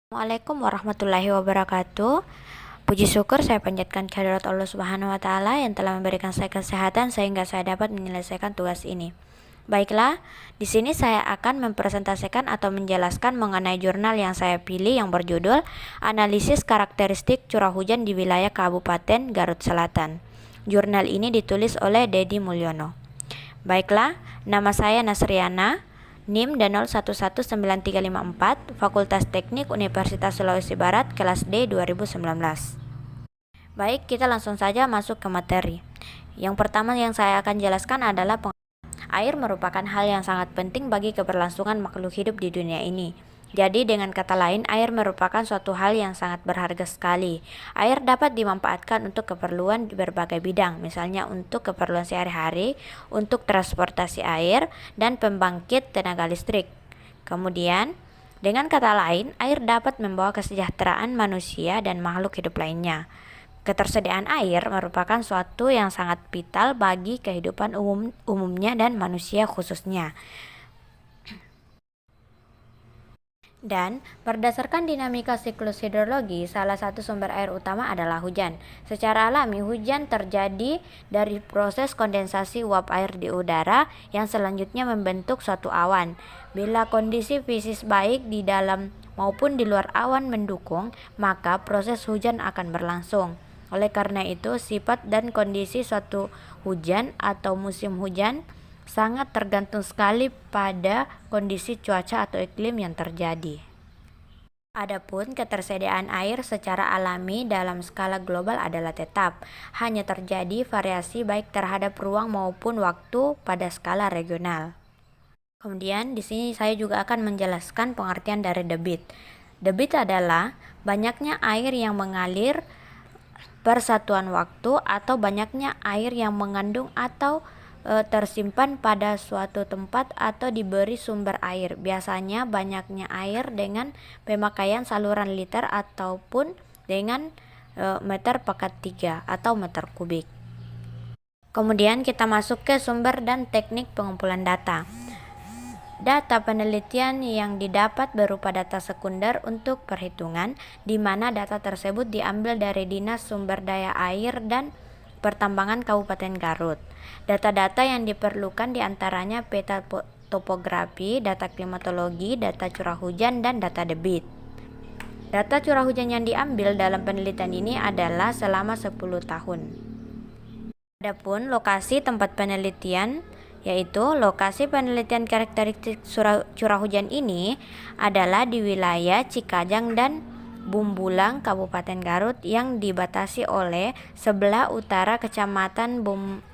Assalamualaikum warahmatullahi wabarakatuh. Puji syukur saya panjatkan kehadirat Allah Subhanahu wa taala yang telah memberikan saya kesehatan sehingga saya dapat menyelesaikan tugas ini. Baiklah, di sini saya akan mempresentasikan atau menjelaskan mengenai jurnal yang saya pilih yang berjudul Analisis Karakteristik Curah Hujan di Wilayah Kabupaten Garut Selatan. Jurnal ini ditulis oleh Dedi Mulyono. Baiklah, nama saya Nasriana, NIM dan 011934, Fakultas Teknik Universitas Sulawesi Barat, kelas D 2019. Baik, kita langsung saja masuk ke materi. Yang pertama yang saya akan jelaskan adalah air merupakan hal yang sangat penting bagi keberlangsungan makhluk hidup di dunia ini. Jadi dengan kata lain, air merupakan suatu hal yang sangat berharga sekali. Air dapat dimanfaatkan untuk keperluan di berbagai bidang, misalnya untuk keperluan sehari-hari, untuk transportasi air, dan pembangkit tenaga listrik. Kemudian, dengan kata lain, air dapat membawa kesejahteraan manusia dan makhluk hidup lainnya. Ketersediaan air merupakan suatu yang sangat vital bagi kehidupan umumnya dan manusia khususnya. Dan berdasarkan dinamika siklus hidrologi, salah satu sumber air utama adalah hujan. Secara alami, hujan terjadi dari proses kondensasi uap air di udara yang selanjutnya membentuk suatu awan. Bila kondisi fisik baik di dalam maupun di luar awan mendukung, maka proses hujan akan berlangsung. Oleh karena itu, sifat dan kondisi suatu hujan atau musim hujan sangat tergantung sekali pada kondisi cuaca atau iklim yang terjadi. Adapun ketersediaan air secara alami dalam skala global adalah tetap, hanya terjadi variasi baik terhadap ruang maupun waktu pada skala regional. Kemudian di sini saya juga akan menjelaskan pengertian dari debit. Debit adalah banyaknya air yang mengalir per satuan waktu atau banyaknya air yang mengandung atau tersimpan pada suatu tempat atau diberi sumber air. Biasanya banyaknya air dengan pemakaian saluran liter ataupun dengan meter pekat 3 atau meter kubik. Kemudian kita masuk ke sumber dan teknik pengumpulan data. Data penelitian yang didapat berupa data sekunder untuk perhitungan, di mana data tersebut diambil dari Dinas Sumber Daya Air dan Pertambangan Kabupaten Garut. Data-data yang diperlukan diantaranya peta topografi, data klimatologi, data curah hujan, dan data debit. Data curah hujan yang diambil dalam penelitian ini adalah selama 10 tahun. Adapun lokasi tempat penelitian, yaitu lokasi penelitian karakteristik curah hujan ini adalah di wilayah Cikajang dan Bumbulang, Kabupaten Garut yang dibatasi oleh sebelah utara Kecamatan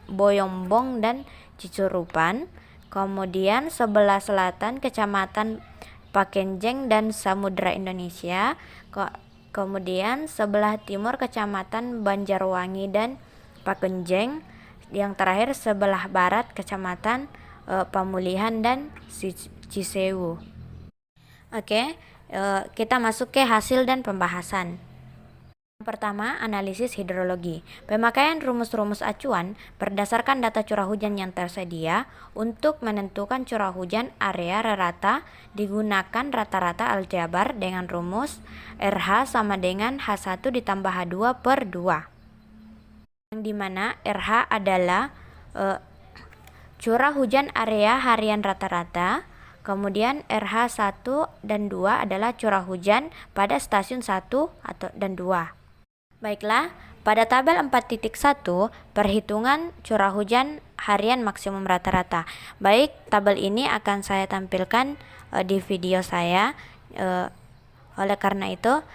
Boyombong dan Cicurupan, kemudian sebelah selatan Kecamatan Pakenjeng dan Samudra Indonesia, kemudian sebelah timur Kecamatan Banjarwangi dan Pakenjeng, yang terakhir sebelah barat Kecamatan Pamulihan dan Cisewu. Oke. Kita masuk ke hasil dan pembahasan. Yang pertama, analisis hidrologi. Pemakaian rumus-rumus acuan berdasarkan data curah hujan yang tersedia untuk menentukan curah hujan area rata digunakan rata-rata aljabar dengan rumus RH sama dengan H1 ditambah H2 per 2. Yang dimana RH adalah curah hujan area harian rata-rata. Kemudian RH 1 dan 2 adalah curah hujan pada stasiun 1 dan 2. Baiklah, pada tabel 4.1 perhitungan curah hujan harian maksimum rata-rata. Baik, tabel ini akan saya tampilkan di video saya. Oleh karena itu,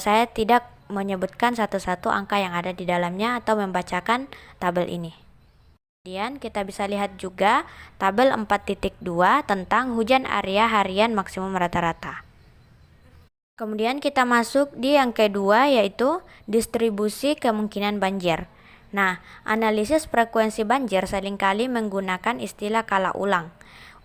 saya tidak menyebutkan satu-satu angka yang ada di dalamnya atau membacakan tabel ini. Kemudian kita bisa lihat juga tabel 4.2 tentang hujan area harian maksimum rata-rata. Kemudian kita masuk di yang kedua, yaitu distribusi kemungkinan banjir. Nah, analisis frekuensi banjir seringkali menggunakan istilah kala ulang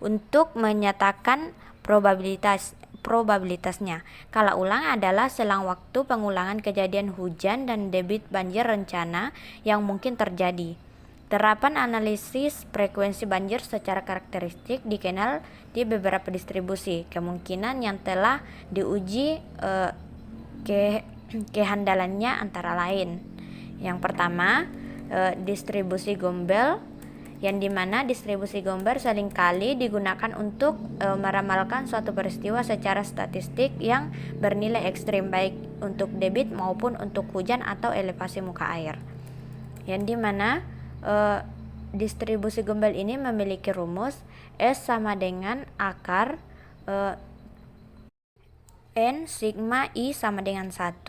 untuk menyatakan probabilitasnya. Kala ulang adalah selang waktu pengulangan kejadian hujan dan debit banjir rencana yang mungkin terjadi. Terapan analisis frekuensi banjir secara karakteristik dikenal di beberapa distribusi. Kemungkinan yang telah diuji kehandalannya antara lain. Yang pertama, distribusi Gombel, yang dimana distribusi Gombel seringkali digunakan untuk meramalkan suatu peristiwa secara statistik yang bernilai ekstrim, baik untuk debit maupun untuk hujan atau elevasi muka air. Yang dimana distribusi Gombel ini memiliki rumus S sama dengan akar N sigma I sama dengan 1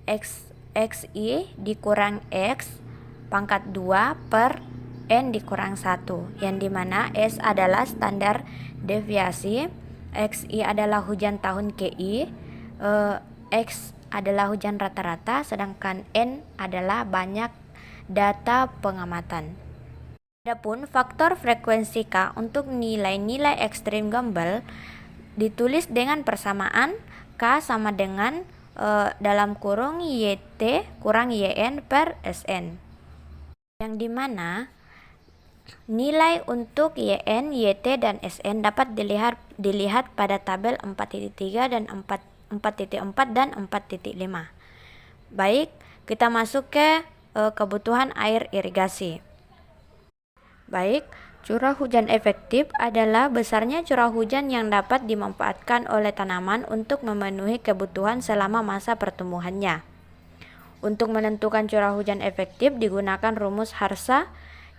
XI dikurang X pangkat 2 per N dikurang 1, yang dimana S adalah standar deviasi, XI adalah hujan tahun KI, X adalah hujan rata-rata, sedangkan N adalah banyak data pengamatan. Adapun faktor frekuensi K untuk nilai-nilai ekstrim Gombel ditulis dengan persamaan K sama dengan dalam kurung YT kurang YN per SN, yang dimana nilai untuk YN, YT, dan SN dapat dilihat pada tabel 4.3 dan 4.4 dan 4.5. Baik, kita masuk ke kebutuhan air irigasi. Baik, curah hujan efektif adalah besarnya curah hujan yang dapat dimanfaatkan oleh tanaman untuk memenuhi kebutuhan selama masa pertumbuhannya. Untuk menentukan curah hujan efektif digunakan rumus Harsa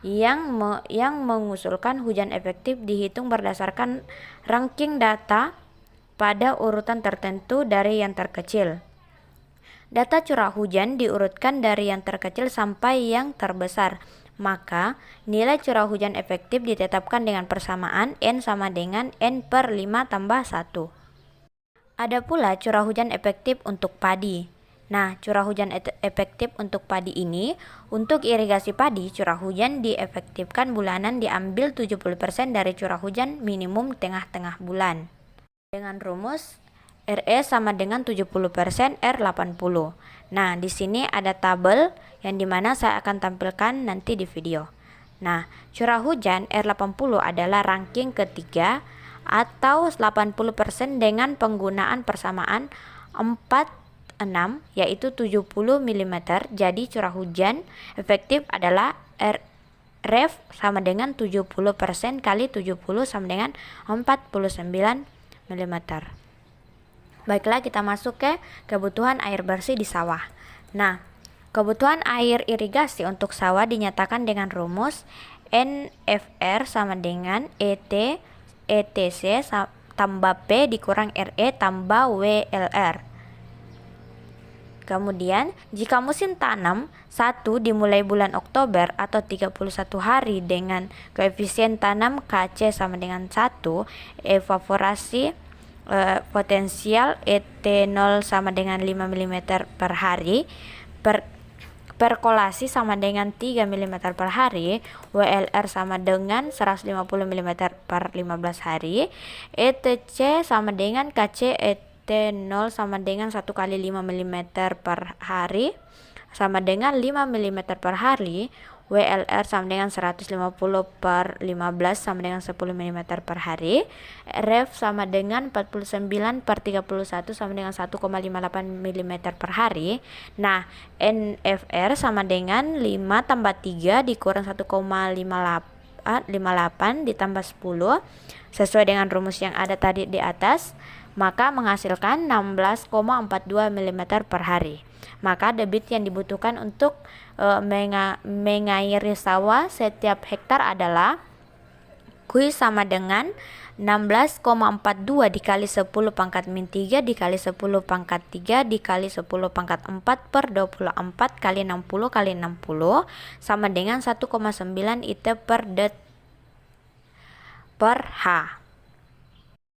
yang mengusulkan hujan efektif dihitung berdasarkan ranking data pada urutan tertentu dari yang terkecil. Data curah hujan diurutkan dari yang terkecil sampai yang terbesar. Maka, nilai curah hujan efektif ditetapkan dengan persamaan N sama dengan N per 5 tambah 1. Ada pula curah hujan efektif untuk padi. Nah, curah hujan efektif untuk padi ini, untuk irigasi padi, curah hujan diefektifkan bulanan diambil 70% dari curah hujan minimum tengah-tengah bulan. Dengan rumus RE sama dengan 70% R80. Nah, di sini ada tabel yang dimana saya akan tampilkan nanti di video. Nah, curah hujan R80 adalah ranking ketiga atau 80% dengan penggunaan persamaan 46 yaitu 70 mm. Jadi curah hujan efektif adalah Ref sama dengan 70% kali 70 sama dengan 49 mm. Baiklah, kita masuk ke kebutuhan air bersih di sawah. Nah, kebutuhan air irigasi untuk sawah dinyatakan dengan rumus NFR sama dengan ETC tambah P dikurang RE tambah WLR. Kemudian, jika musim tanam 1 dimulai bulan Oktober atau 31 hari dengan koefisien tanam KC sama dengan 1, evaporasi potensial ET0 sama dengan 5 mm per hari, perkolasi sama dengan 3 mm per hari, WLR sama dengan 150 mm per 15 hari, ETC sama dengan KC ET0 sama dengan 1 kali 5 mm per hari sama dengan 5 mm per hari, WLR sama dengan 150 per 15 sama dengan 10 mm per hari, Ref sama dengan 49 per 31 sama dengan 1,58 mm per hari. Nah, NFR sama dengan 5 tambah 3 dikurang 1,58 ditambah 10 sesuai dengan rumus yang ada tadi di atas, maka menghasilkan 16,42 mm per hari. Maka debit yang dibutuhkan untuk mengairi sawah setiap hektar adalah Q sama dengan 16,42 dikali 10 pangkat min 3 dikali 10 pangkat 3 dikali 10 pangkat 4 per 24 kali 60 kali 60 sama dengan 1,9 IT per H.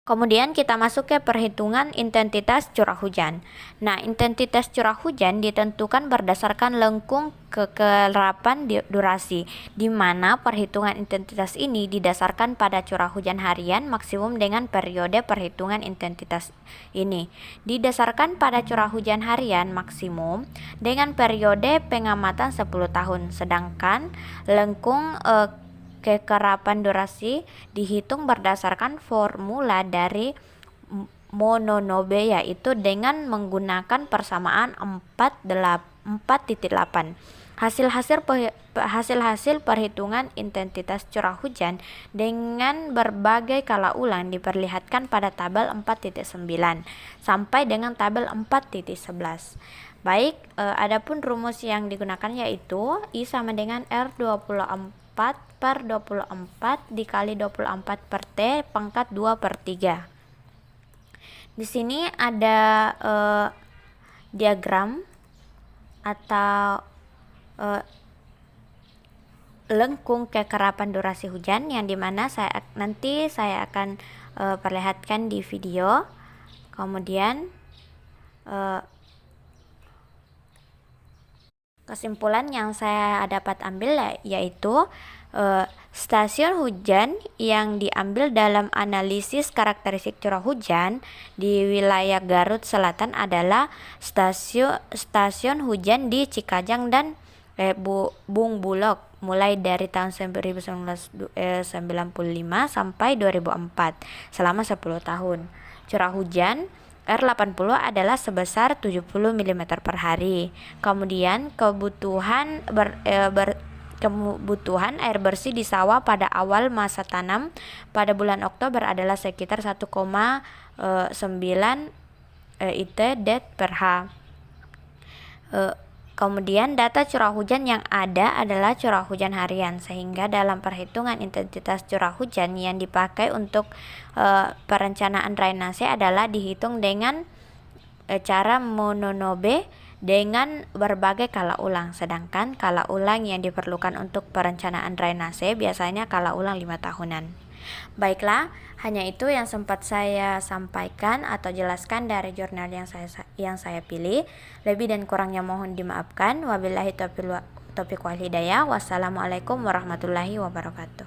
Kemudian kita masuk ke perhitungan intensitas curah hujan. Nah, intensitas curah hujan ditentukan berdasarkan lengkung kekerapan durasi, di mana perhitungan intensitas ini didasarkan pada curah hujan harian maksimum dengan periode perhitungan intensitas ini. Didasarkan pada curah hujan harian maksimum dengan periode pengamatan 10 tahun, sedangkan lengkung kekerapan durasi dihitung berdasarkan formula dari Mononobe, yaitu dengan menggunakan persamaan 4,8. Hasil perhitungan intensitas curah hujan dengan berbagai kala ulang diperlihatkan pada tabel 4.9 sampai dengan tabel 4.11. Baik, adapun rumus yang digunakan yaitu I sama dengan R24 per 24 dikali 24 per T pangkat 2 per 3. Di sini ada diagram atau lengkung kekerapan durasi hujan yang dimana nanti saya akan perlihatkan di video. Kemudian kesimpulan yang saya dapat ambil yaitu stasiun hujan yang diambil dalam analisis karakteristik curah hujan di wilayah Garut Selatan adalah stasiun hujan di Cikajang dan Bung Bulog mulai dari tahun 1995 sampai 2004 selama 10 tahun. Curah hujan R80 adalah sebesar 70 mm per hari. Kemudian kebutuhan air bersih di sawah pada awal masa tanam pada bulan Oktober adalah sekitar 1,9 it/det per H. Kemudian data curah hujan yang ada adalah curah hujan harian, sehingga dalam perhitungan intensitas curah hujan yang dipakai untuk perencanaan drainase adalah dihitung dengan cara Mononobe dengan berbagai kala ulang, sedangkan kala ulang yang diperlukan untuk perencanaan drainase biasanya kala ulang 5 tahunan. Baiklah, hanya itu yang sempat saya sampaikan atau jelaskan dari jurnal yang saya pilih. Lebih dan kurangnya mohon dimaafkan. Wabillahi taufiq wal hidayah. Wassalamualaikum warahmatullahi wabarakatuh.